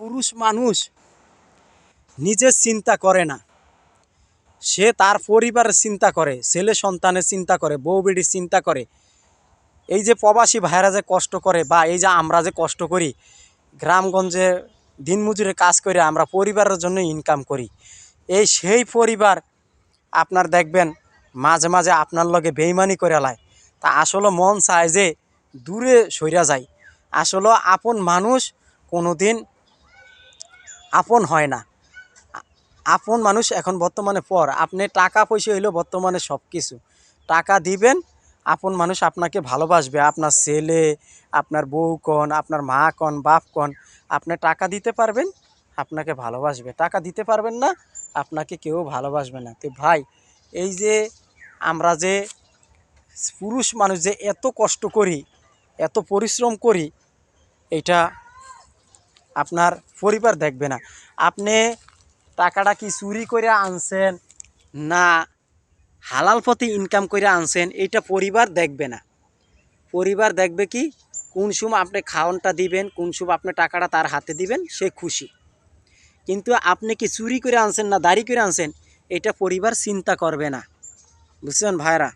পুরুষ মানুষ নিজের চিন্তা করে না, সে তার পরিবারের চিন্তা করে, ছেলে সন্তানের চিন্তা করে, বউ বেটির চিন্তা করে। এই যে প্রবাসী ভাইয়েরা যে কষ্ট করে, বা এই যে আমরা যে কষ্ট করি গ্রামগঞ্জে দিনমজুরে কাজ করে আমরা পরিবারের জন্য ইনকাম করি, সেই পরিবার আপনার দেখবেন মাঝে মাঝে আপনার লগে বেইমানি করে লায়। তা আসলে মন চায় যে দূরে সইরা যায়। আসলে আপন মানুষ কোনো দিন আপন হয় না। আপন মানুষ এখন বর্তমানে পর। আপনি টাকা পয়সা হইলেও বর্তমানে সব কিছু। টাকা দিবেন, আপন মানুষ আপনাকে ভালোবাসবে। আপনার ছেলে, আপনার বউ কন, আপনার মা কন, বাপ কন, আপনি টাকা দিতে পারবেন, আপনাকে ভালোবাসবে। টাকা দিতে পারবেন না, আপনাকে কেউ ভালোবাসবে না। তো ভাই, এই যে আমরা যে পুরুষ মানুষ যে এত কষ্ট করি, এত পরিশ্রম করি, এটা আপনার পরিবার দেখবে না। আপনি টাকাটা কি চুরি করে আনছেন না হালাল পথে ইনকাম করে আনছেন, এইটা পরিবার দেখবে না। পরিবার দেখবে কি কোন সময় আপনি খাওয়ানটা দিবেন, কোন সময় আপনি টাকাটা তার হাতে দিবেন, সে খুশি। কিন্তু আপনি কি চুরি করে আনছেন না দাড়ি করে আনছেন, এটা পরিবার চিন্তা করবে না। বুঝছেন ভাইরা?